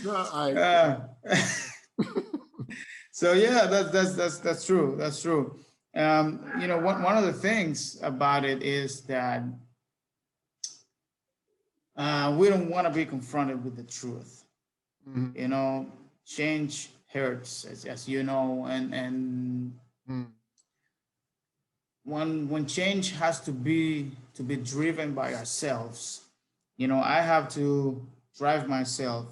No, I uh, so yeah, that's true. That's true. One of the things about it is that we don't want to be confronted with the truth. Mhm, You know, change hurts, as you know, and mhm, when change has to be driven by ourselves, I have to drive myself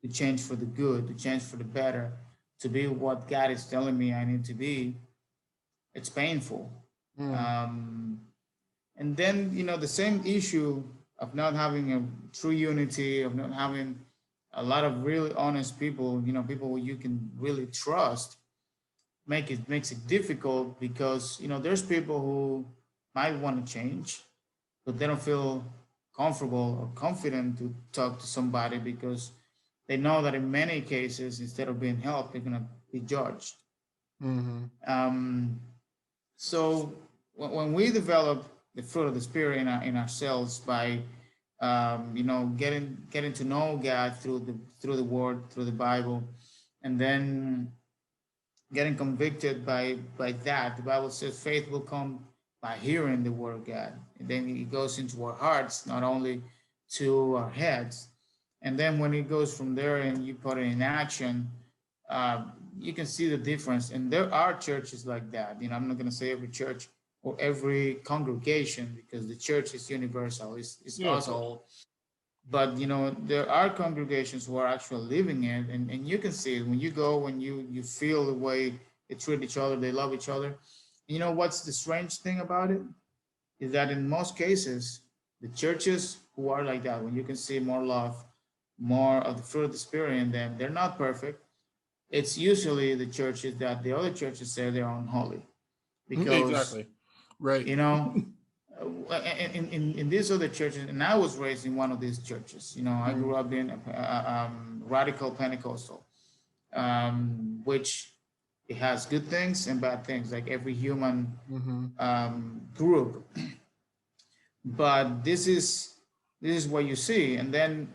to change for the good, to change for the better, to be what God is telling me I need to be. it's painful. Mm. Um, and then, the same issue of not having a true unity, of not having a lot of really honest people, people who you can really trust, makes it difficult because there's people who might want to change, but they don't feel comfortable or confident to talk to somebody because they know that in many cases, instead of being helped, they're gonna be judged. Hmm. Um, so when we develop the fruit of the spirit in ourselves by getting to know God through the Word, through the Bible, and then getting convicted by that. The Bible says faith will come by hearing the word of God. And then it goes into our hearts, not only to our heads. And then when it goes from there and you put it in action, uh, you can see the difference. And there are churches like that. I'm not going to say every church or every congregation because the church is universal. It's Yeah, of us course. all. But there are congregations who are actually living it, and you can see it when you go, when you feel the way they treat each other, they love each other. What's the strange thing about it is that in most cases, the churches who are like that, when you can see more love, more of the fruit of the spirit in them, they're not perfect. It's usually the churches that the other churches say they're unholy because Exactly. Right. you know in these other churches, and I was raised in one of these churches. I Mm. grew up in radical Pentecostal, which it has good things and bad things, like every human Hmm. group. But this is what you see, and then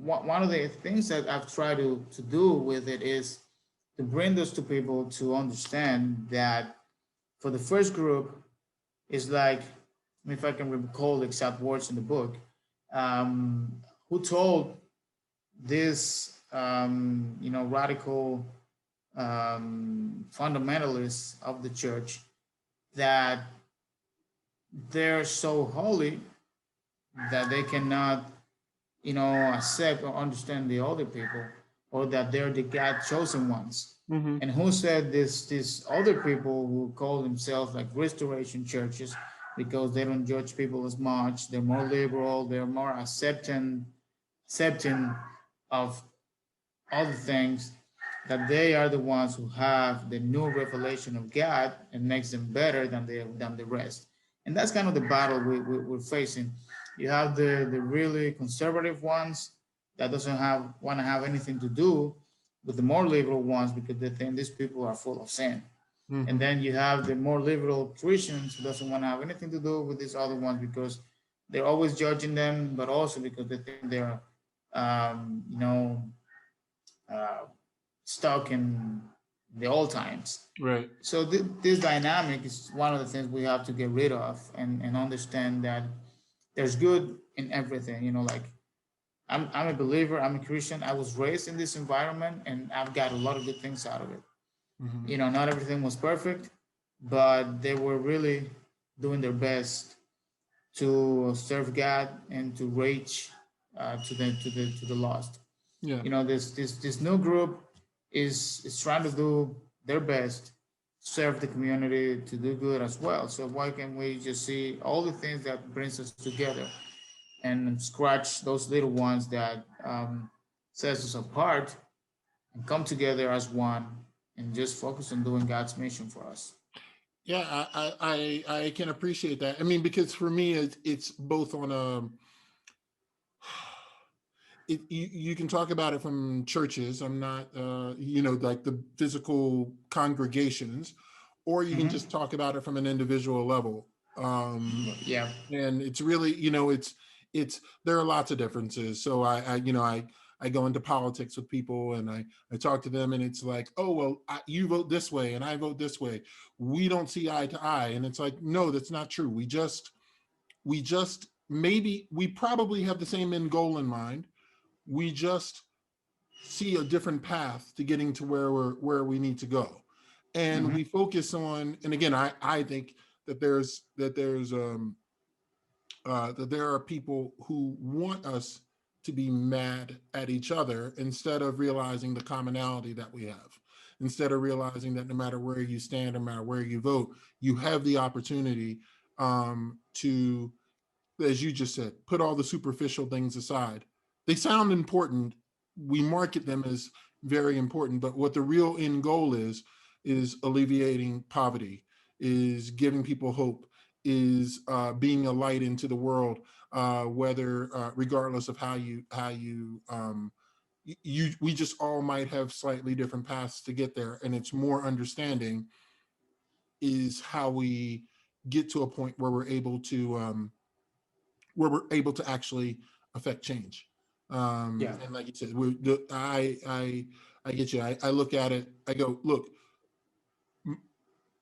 one of the things that I've tried to do with it is to bring those to people to understand that for the first group is like, if I can recall the exact words in the book, who told this, radical fundamentalists of the church that they're so holy that they cannot, accept or understand the other people, or that they're the God chosen ones. Hmm. And who said this? These other people who call themselves like restoration churches because they don't judge people as much. They're more liberal. They're more accepting of other things. That they are the ones who have the new revelation of God and makes them better than the rest. And that's kind of the battle we're facing. You have the really conservative ones that doesn't want to have anything to do with the more liberal ones because they think these people are full of sin. And Hmm. then you have the more liberal Christians who doesn't want to have anything to do with these other ones because they're always judging them, but also because they think they're, um, you know, uh, stuck in the old times. Right. So this dynamic is one of the things we have to get rid of, and understand that there's good in everything. Like I'm a believer, I'm a Christian. I was raised in this environment, and I've got a lot of good things out of it. Hmm. Not everything was perfect, but they were really doing their best to serve God and to reach to the lost. Yeah. This new group is trying to do their best, serve the community, to do good as well. So why can't we just see all the things that brings us together and scratch those little ones that sets us apart and come together as one and just focus on doing God's mission for us. Yeah, I can appreciate that. I mean, because for me, it's both on a you can talk about it from churches. I'm not, like the physical congregations, or you can Mm-hmm. just talk about it from an individual level. Um, Yeah. and it's really, it's there are lots of differences. So I go into politics with people and I talk to them and it's like, oh, well, you vote this way and I vote this way. We don't see eye to eye. And it's like, no, that's not true. We just maybe we probably have the same end goal in mind. We just see a different path to getting to where we need to go, and Mm-hmm. we focus on. And again, I think that there are people who want us to be mad at each other instead of realizing the commonality that we have. instead of realizing that no matter where you stand, no matter where you vote, you have the opportunity to, as you just said, put all the superficial things aside. They sound important. We market them as very important, but what the real end goal is alleviating poverty, is giving people hope, is being a light into the world, whether regardless of how you we just all might have slightly different paths to get there, and it's more understanding is how we get to a point where we're able to actually affect change. Yeah. And like you said, I get you. I look at it. I go, look,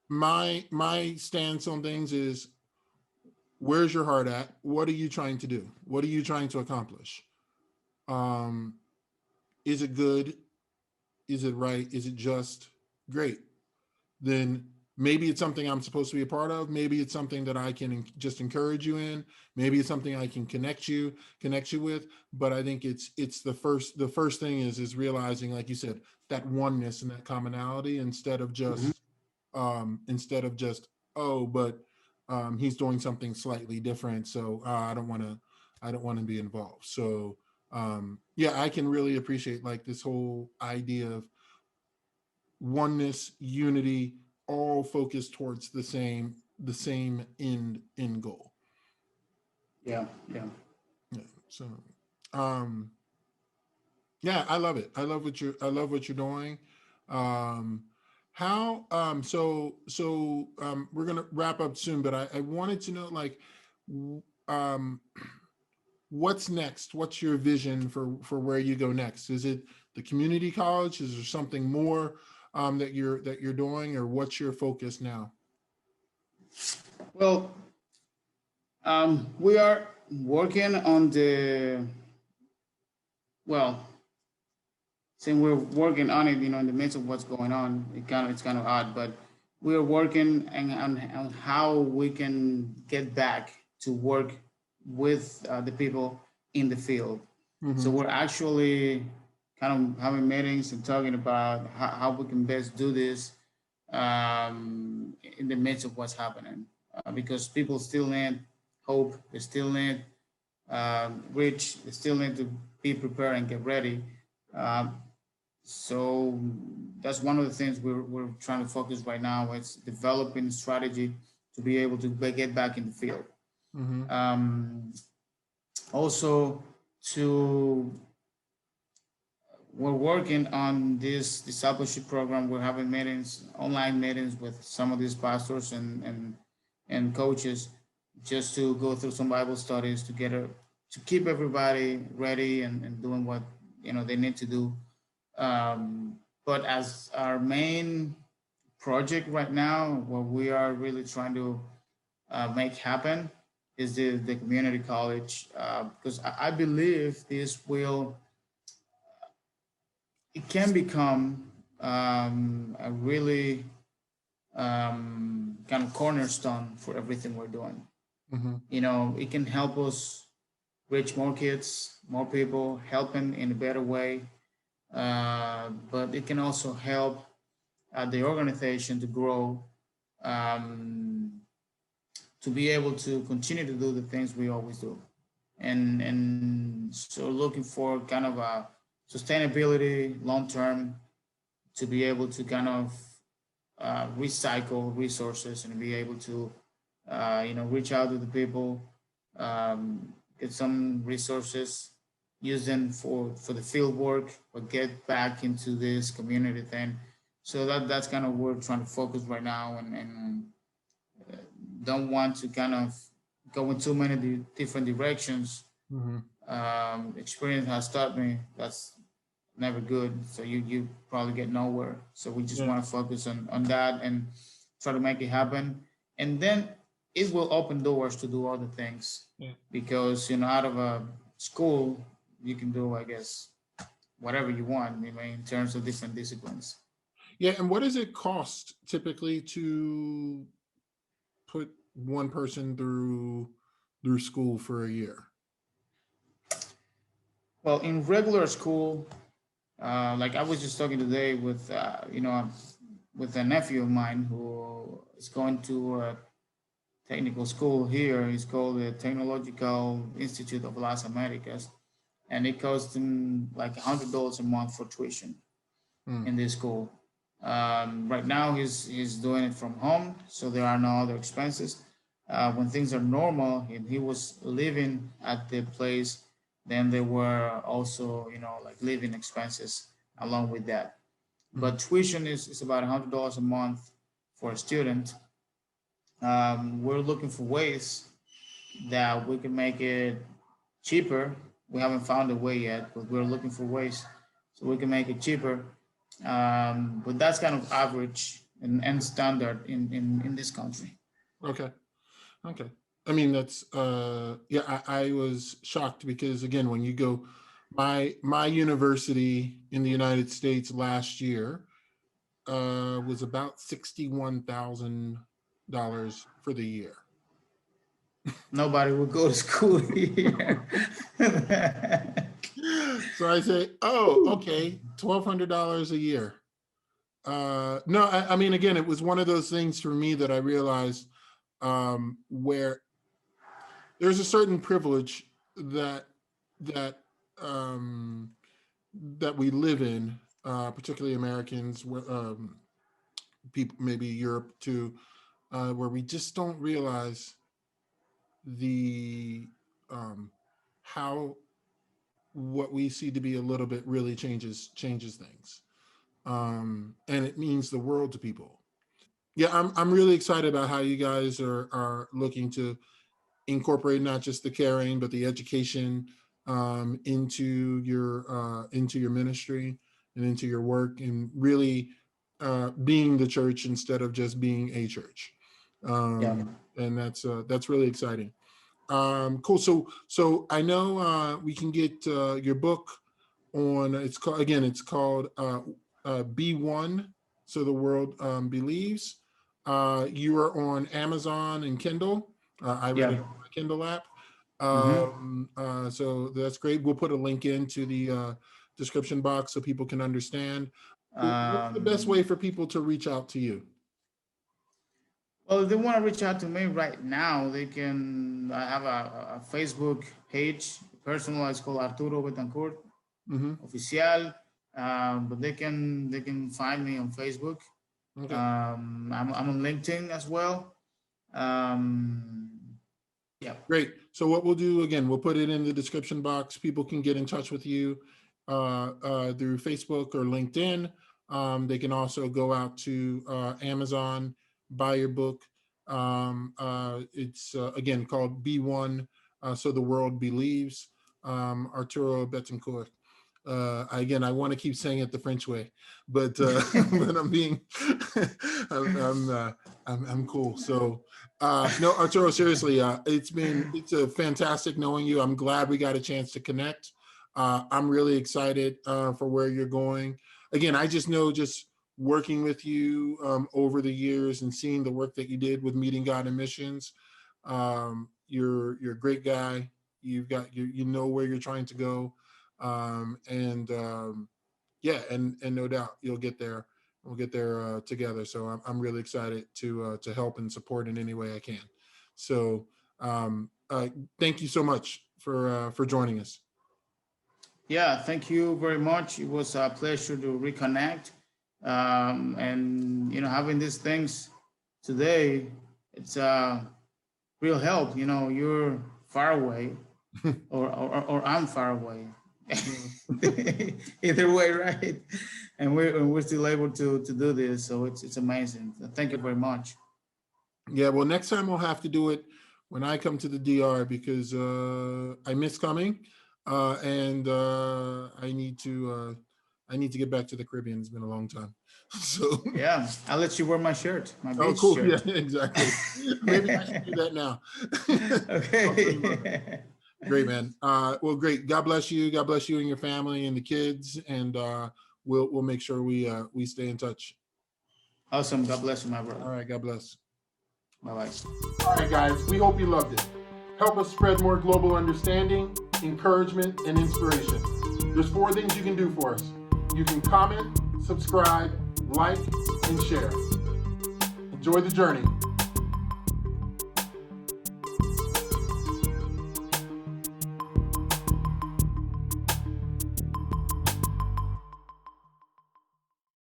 my stance on things is, where's your heart at? What are you trying to do? What are you trying to accomplish? Um, is it good? Is it right? Is it just? Great. Then maybe it's something I'm supposed to be a part of. Maybe it's something that I can just encourage you in. Maybe it's something I can connect you with. But I think it's the first thing is realizing, like you said, that oneness and that commonality, Mhm. instead of just, oh, but he's doing something slightly different, so I don't want to be involved. So yeah, I can really appreciate like this whole idea of oneness, unity, all focused towards the same end goal. Yeah. Yeah. Yeah. So um yeah, I love it. I love what you're doing. Um we're gonna wrap up soon, but I wanted to know, like, um what's next? What's your vision for where you go next? Is it the community college? Is there something more that you're doing, or what's your focus now? Well, we are working on the, well, since we're working on it, in the midst of what's going on, it's kind of odd, but we're working on how we can get back to work with the people in the field. So Mm-hmm. we're actually kind of having meetings and talking about how we can best do this in the midst of what's happening, because people still need hope, they still need reach, they still need to be prepared and get ready. Um, so that's one of the things we're trying to focus right now. It's developing strategy to be able to get back in the field. Mm-hmm. Um, Also, to we're working on this discipleship program. We're having meetings, online meetings with some of these pastors and coaches, just to go through some Bible studies together to keep everybody ready and doing what they need to do. But as our main project right now, what we are really trying to make happen is the community college, because I believe this will, it can become a really kind of cornerstone for everything we're doing. Mm-hmm. It can help us reach more kids, more people, helping in a better way. But it can also help the organization to grow, um, to be able to continue to do the things we always do. And so looking for kind of a sustainability long term, to be able to kind of recycle resources and be able to reach out to the people, get some resources, use them for the field work, but get back into this community thing. So that's kind of where we're trying to focus right now, and don't want to kind of go in too many different directions. Mm-hmm. Experience has taught me that's never good. So you probably get nowhere. So we just Yeah. want to focus on that and try to make it happen. And then it will open doors to do other things, Yeah. because out of a school you can do, I guess, whatever you want. I mean, in terms of different disciplines. Yeah. And what does it cost typically to put one person through school for a year? Well, in regular school, Like I was just talking today with, with a nephew of mine who is going to a technical school here. It's called the Technological Institute of Las Americas, and it costs him like $100 a month for tuition Mm. in this school. Right now, he's doing it from home, so there are no other expenses. When things are normal and he was living at the place, then there were also, like living expenses along with that. Mm. But tuition is about $100 a month for a student. We're looking for ways that we can make it cheaper. We haven't found a way yet, but we're looking for ways so we can make it cheaper. But that's kind of average and standard in this country. Okay. Okay. I mean, that's yeah, I was shocked because again, when you go, my university in the United States last year was about $61,000 for the year. Nobody would go to school here. So I say, oh, okay, $1,200 a year. No, I mean, again, it was one of those things for me that I realized where there's a certain privilege that that that we live in, particularly Americans, people maybe Europe too, where we just don't realize the how what we see to be a little bit really changes things, and it means the world to people. Yeah, I'm really excited about how you guys are looking to incorporate not just the caring but the education into your ministry and into your work, and really being the church instead of just being a church. Yeah. And that's really exciting. Cool. So I know we can get your book on. It's called B1. So the world believes. You are on Amazon and Kindle. I read Yeah. it on my Kindle app. Mm-hmm. So that's great. We'll put a link into the description box so people can understand. What's the best way Um, for people to reach out to you? well, if they want to reach out to me right now, they can. I have a Facebook page, personal. It's called Arturo Betancourt Mm-hmm. Oficial. But they can find me on Facebook. Okay. I'm on LinkedIn as well. Um, yeah. Great. So what we'll do again, we'll put it in the description box. People can get in touch with you through Facebook or LinkedIn. They can also go out to Amazon, buy your book. It's again called B1, So the World Believes. Arturo Betancourt. Again, I want to keep saying it the French way, but but I'm being, I'm cool. So no, Arturo, seriously, it's a fantastic knowing you. I'm glad we got a chance to connect. I'm really excited for where you're going. Again, I just know just working with you over the years and seeing the work that you did with Meeting God in Missions. You're a great guy. You know where you're trying to go, and yeah, and no doubt you'll get there. We'll get there together. So I'm really excited to help and support in any way I can. So thank you so much for joining us. Yeah, thank you very much. It was a pleasure to reconnect. And having these things today, it's a real help. You're far away, or I'm far away. Either way, right? And we're still able to do this, so it's amazing. Thank you very much. Yeah, well, next time we'll have to do it when I come to the DR because I miss coming, and I need to get back to the Caribbean. It's been a long time. So Yeah, I'll let you wear my shirt, my oh, beach cool. shirt. Yeah, exactly. Maybe I should do that now. Okay. Great, man. Well, great. God bless you. God bless you and your family and the kids. And we'll make sure we stay in touch. Awesome. God bless you, my All brother. right. God bless. Bye-bye. All right, guys. We hope you loved it. Help us spread more global understanding, encouragement, and inspiration. There's 4 things you can do for us. You can comment, subscribe, like, and share. Enjoy the journey.